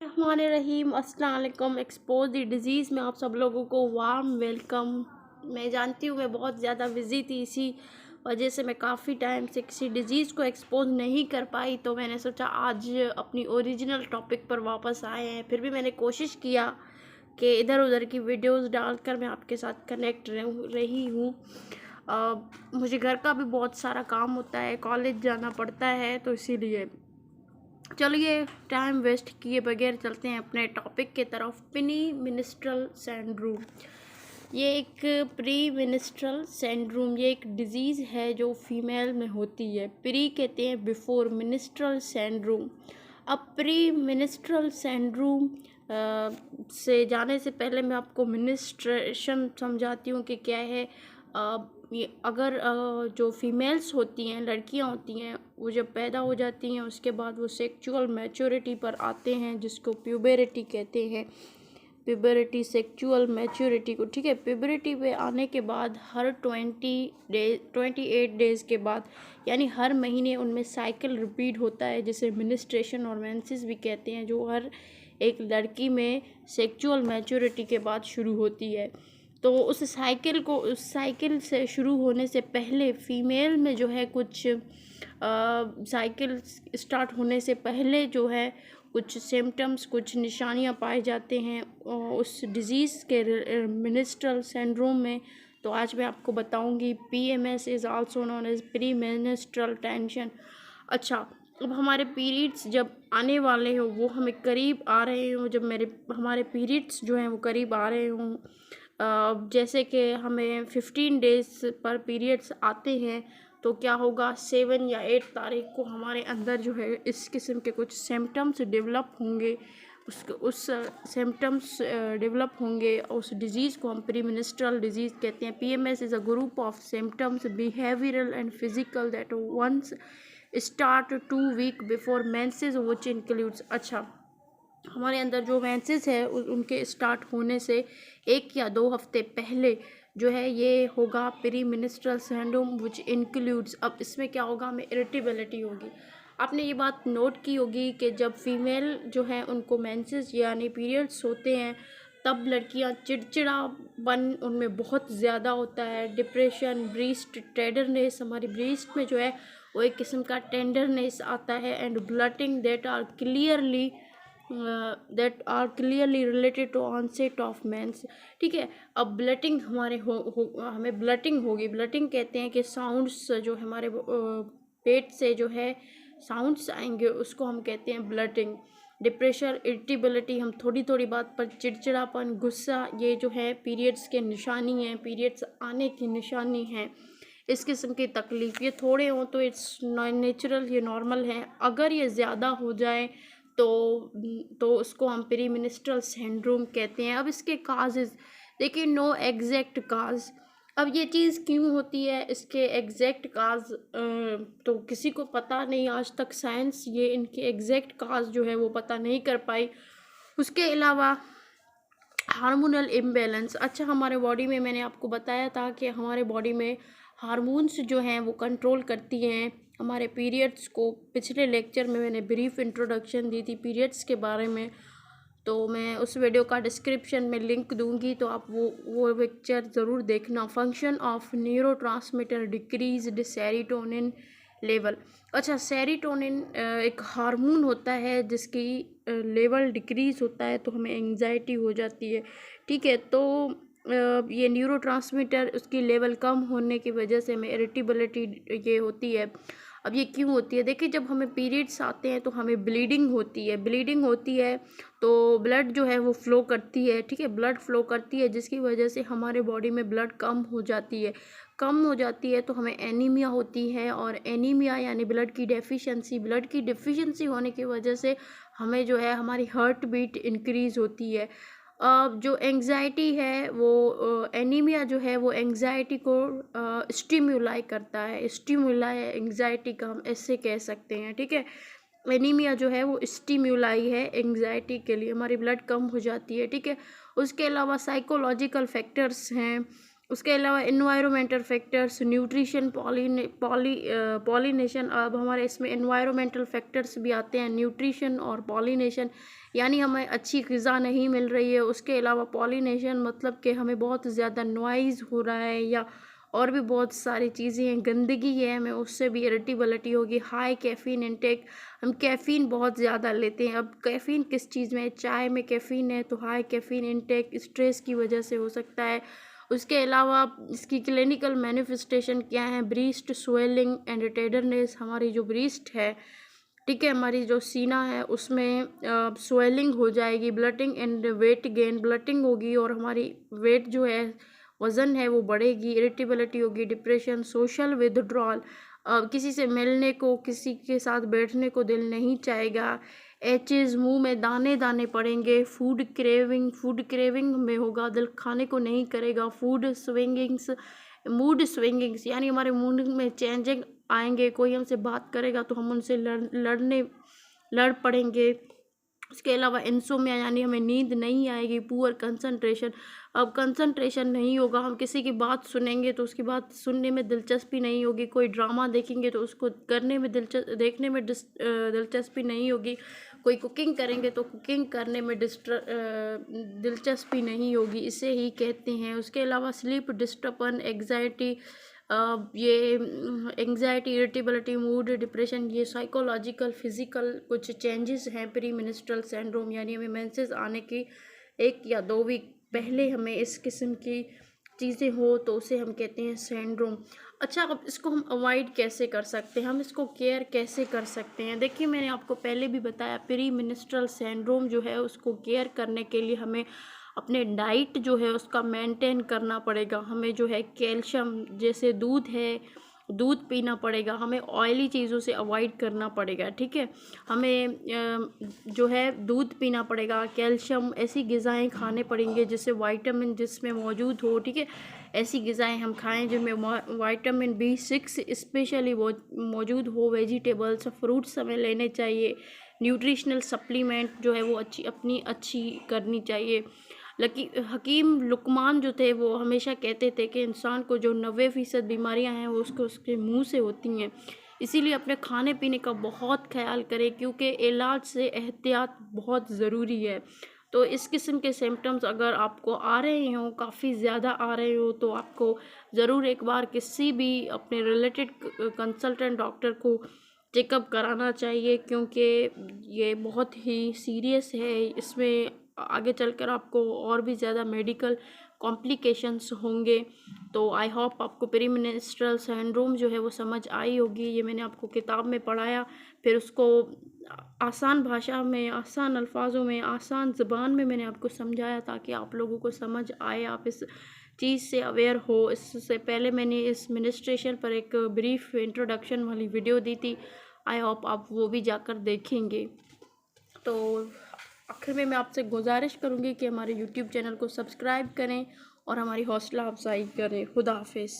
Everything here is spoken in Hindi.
रहीम अस्सलाम वालेकुम। एक्सपोज द डिज़ीज़ में आप सब लोगों को वार्म वेलकम। मैं जानती हूँ मैं बहुत ज़्यादा बिज़ी थी, इसी वजह से मैं काफ़ी टाइम से किसी डिज़ीज़ को एक्सपोज नहीं कर पाई, तो मैंने सोचा आज अपनी ओरिजिनल टॉपिक पर वापस आए हैं। फिर भी मैंने कोशिश किया कि इधर उधर की वीडियोस डालकर मैं आपके साथ कनेक्ट रही हूँ। मुझे घर का भी बहुत सारा काम होता है, कॉलेज जाना पड़ता है, तो इसीलिए चलिए टाइम वेस्ट किए बगैर चलते हैं अपने टॉपिक के तरफ। प्री मिनिस्ट्रल सिंड्रोम, ये एक प्री मिनिस्ट्रल सिंड्रोम, ये एक डिज़ीज़ है जो फीमेल में होती है। प्री कहते हैं बिफोर, मिनिस्ट्रल सिंड्रोम। अब प्री मिनिस्ट्रल सिंड्रोम से जाने से पहले मैं आपको मिनिस्ट्रेशन समझाती हूँ कि क्या है। ये अगर जो फीमेल्स होती हैं, लड़कियां होती हैं, वो जब पैदा हो जाती हैं उसके बाद वो सेक्सुअल मैच्योरिटी पर आते हैं, जिसको प्यूबरिटी कहते हैं। प्यूबरिटी सेक्सुअल मैच्योरिटी को, ठीक है। प्यूबरिटी पे आने के बाद हर 28 डेज़ के बाद, यानी हर महीने उनमें साइकिल रिपीट होता है, जिसे मिनिस्ट्रेशन और मेंसेस भी कहते हैं, जो हर एक लड़की में सेक्सुअल मैच्योरिटी के बाद शुरू होती है। तो उस साइकिल से शुरू होने से पहले फीमेल में जो है कुछ साइकिल स्टार्ट होने से पहले जो है कुछ सिम्टम्स, कुछ निशानियां पाए जाते हैं उस डिज़ीज़ के मिनिस्ट्रल सिंड्रोम में। तो आज मैं आपको बताऊंगी PMS is also known as premenstrual tension. अच्छा, अब हमारे पीरियड्स जब आने वाले हो, वो हमें करीब आ रहे हों, जब हमारे पीरियड्स जो हैं वो करीब आ रहे हों, जैसे कि हमें 15 डेज़ पर पीरियड्स आते हैं, तो क्या होगा, 7 या 8 तारीख को हमारे अंदर जो है इस किस्म के कुछ सिम्टम्स डेवलप होंगे। उस सिम्टम्स डेवलप होंगे, उस डिज़ीज़ को हम प्री मिनिस्ट्रल डिज़ीज़ कहते हैं। PMS is a group of symptoms behavioural and physical that once start 2 week before menses which includes. अच्छा, हमारे अंदर जो मेंसेस है उनके स्टार्ट होने से 1 या 2 हफ्ते पहले जो है ये होगा pre minstrel syndrome which includes. अब इसमें क्या होगा, हमें इरिटेबिलिटी होगी। आपने ये बात नोट की होगी कि जब फीमेल जो है उनको मेंसेस यानी पीरियड्स होते हैं, तब लड़कियां चिड़चिड़ापन उनमें बहुत ज़्यादा होता है। डिप्रेशन, ब्रीस्ट टेंडरनेस, हमारी ब्रीस्ट में जो है वो एक किस्म का टेंडरनेस आता है। And bloating that are clearly related to onset of menses, ठीक है। अब ब्लटिंग हमें ब्लटिंग होगी। ब्लटिंग कहते हैं कि साउंड्स जो हमारे पेट से जो है साउंड्स आएंगे, उसको हम कहते हैं ब्लटिंग। डिप्रेशन, इरिटेबिलिटी, हम थोड़ी थोड़ी बात पर चिड़चिड़ापन, गुस्सा, ये जो है पीरियड्स के निशानी हैं, पीरियड्स आने की निशानी है। इस किस्म की तकलीफ़ ये थोड़े हों तो इट्स नेचुरल, ये नॉर्मल है। अगर ये ज़्यादा हो जाए तो उसको हम प्री मिनिस्ट्रल सिंड्रोम कहते हैं। अब इसके काजेज़ देखिए, नो एग्जैक्ट काज। अब ये चीज़ क्यों होती है, इसके एग्जैक्ट काज तो किसी को पता नहीं आज तक। साइंस ये इनके एग्जैक्ट काज जो है वो पता नहीं कर पाई। उसके अलावा हार्मोनल इम्बैलेंस। अच्छा, हमारे बॉडी में, मैंने आपको बताया था कि हमारे बॉडी में हार्मोन्स जो हैं वो कंट्रोल करती हैं हमारे पीरियड्स को। पिछले लेक्चर में मैंने ब्रीफ इंट्रोडक्शन दी थी पीरियड्स के बारे में, तो मैं उस वीडियो का डिस्क्रिप्शन में लिंक दूंगी, तो आप वो लेक्चर ज़रूर देखना। Function of neurotransmitter decreased serotonin level. अच्छा, सेरोटोनिन एक हार्मोन होता है जिसकी लेवल डिक्रीज़ होता है तो हमें एंग्जाइटी हो जाती है, ठीक है। तो ये न्यूरोट्रांसमीटर उसकी लेवल कम होने की वजह से हमें इरिटेबिलिटी ये होती है। अब ये क्यों होती है, देखिए, जब हमें पीरियड्स आते हैं तो हमें ब्लीडिंग होती है, तो ब्लड जो है वो फ़्लो करती है, ठीक है। ब्लड फ़्लो करती है, जिसकी वजह से हमारे बॉडी में ब्लड कम हो जाती है तो हमें एनीमिया होती है। और एनीमिया यानी ब्लड की डेफिशिएंसी होने की वजह से हमें जो है हमारी हार्ट बीट इंक्रीज़ होती है। जो एंग्जाइटी है वो एनीमिया जो है वो एंग्जाइटी को स्टिमुलाई करता है। स्टिमुलाई एंग्जाइटी का हम ऐसे कह सकते हैं, ठीक है। एनीमिया जो है वो स्टिमुलाई है एंग्जाइटी के लिए, हमारी ब्लड कम हो जाती है, ठीक है। उसके अलावा साइकोलॉजिकल फैक्टर्स हैं, उसके अलावा एनवायरमेंटल फैक्टर्स, न्यूट्रिशन, पॉलिनेशन। अब हमारे इसमें एनवायरमेंटल फैक्टर्स भी आते हैं, न्यूट्रिशन और पॉलिनेशन, यानी हमें अच्छी ग़िज़ा नहीं मिल रही है। उसके अलावा पॉलिनेशन मतलब कि हमें बहुत ज़्यादा नॉइज़ हो रहा है, या और भी बहुत सारी चीज़ें हैं, गंदगी है, हमें उससे भी इरिटेबिलिटी होगी। हाई कैफ़ीन इंटेक, हम कैफ़ीन बहुत ज़्यादा लेते हैं। अब कैफ़ीन किस चीज़ में है? चाय में कैफ़ीन है, तो हाई कैफ़ीन इंटेक स्ट्रेस की वजह से हो सकता है। उसके अलावा इसकी क्लिनिकल मैनिफेस्टेशन क्या है? Breast swelling and tenderness. हमारी जो ब्रीस्ट है, ठीक है, हमारी जो सीना है उसमें स्वेलिंग हो जाएगी, ब्लटिंग एंड वेट गेन, ब्लटिंग होगी और हमारी वेट जो है, वज़न है वो बढ़ेगी, इरिटेबिलिटी होगी, डिप्रेशन, सोशल विथड्रॉल, किसी से मिलने को, किसी के साथ बैठने को दिल नहीं चाहेगा, एचेज़, मुंह में दाने दाने पड़ेंगे, फूड क्रेविंग में होगा, दिल खाने को नहीं करेगा, मूड स्विंगिंग्स, यानी हमारे मूड में चेंजिंग आएंगे। कोई हमसे बात करेगा तो हम उनसे लड़ पड़ेंगे। उसके अलावा इंसोम्निया, यानी हमें नींद नहीं आएगी। पुअर कंसंट्रेशन, अब कंसंट्रेशन नहीं होगा, हम किसी की बात सुनेंगे तो उसकी बात सुनने में दिलचस्पी नहीं होगी, कोई ड्रामा देखेंगे तो उसको करने में देखने में दिलचस्पी नहीं होगी, कोई कुकिंग करेंगे तो कुकिंग करने में दिलचस्पी नहीं होगी, इसे ही कहते हैं। उसके अलावा स्लीप डिस्टर्बन, एग्जाइटी, ये एंग्जाइटी, इरिटेबिलिटी, मूड डिप्रेशन, ये साइकोलॉजिकल फिज़िकल कुछ चेंजेस हैं प्री मेंस्ट्रुअल सिंड्रोम, यानी हमें मेंसेस आने की 1 या 2 वीक पहले हमें इस किस्म की चीज़ें हो तो उसे हम कहते हैं सिंड्रोम। अच्छा, अब इसको हम अवॉइड कैसे कर सकते हैं, हम इसको केयर कैसे कर सकते हैं? देखिए, मैंने आपको पहले भी बताया, प्री मेंस्ट्रुअल सिंड्रोम जो है उसको केयर करने के लिए हमें अपने डाइट जो है उसका मेंटेन करना पड़ेगा। हमें जो है कैल्शियम, जैसे दूध है, दूध पीना पड़ेगा, हमें ऑयली चीज़ों से अवॉइड करना पड़ेगा, ठीक है। हमें जो है दूध पीना पड़ेगा, कैल्शियम, ऐसी ग़िज़ाएँ खाने पड़ेंगे जिससे विटामिन जिसमें मौजूद हो, ठीक है। ऐसी ग़िज़ाएँ हम खाएं जिनमें विटामिन B6 स्पेशली वो मौजूद हो। वेजिटेबल्स, फ्रूट्स हमें लेने चाहिए। न्यूट्रिशनल सप्लीमेंट जो है वो अच्छी करनी चाहिए। हकीम लुकमान जो थे वो हमेशा कहते थे कि इंसान को जो 90% बीमारियां हैं वो उसके मुंह से होती हैं, इसीलिए अपने खाने पीने का बहुत ख्याल करें, क्योंकि इलाज से एहतियात बहुत ज़रूरी है। तो इस किस्म के सिम्टम्स अगर आपको आ रहे हों, काफ़ी ज़्यादा आ रहे हो, तो आपको ज़रूर एक बार किसी भी अपने रिलेटेड कंसल्टेंट डॉक्टर को चेकअप कराना चाहिए, क्योंकि ये बहुत ही सीरियस है। इसमें आगे चलकर आपको और भी ज़्यादा मेडिकल कॉम्प्लिकेशंस होंगे। तो आई होप आपको प्री मेंस्ट्रुअल सिंड्रोम जो है वो समझ आई होगी। ये मैंने आपको किताब में पढ़ाया, फिर उसको आसान भाषा में, आसान अल्फाजों में, आसान ज़ुबान में मैंने आपको समझाया ताकि आप लोगों को समझ आए, आप इस चीज़ से अवेयर हो। इससे पहले मैंने इस मेंस्ट्रुएशन पर एक ब्रीफ इंट्रोडक्शन वाली वीडियो दी थी, आई होप आप वो भी जाकर देखेंगे। तो आखिर में मैं आपसे गुजारिश करूँगी कि हमारे YouTube चैनल को सब्सक्राइब करें और हमारी हौसला अफजाई करें। खुदा हाफिज़।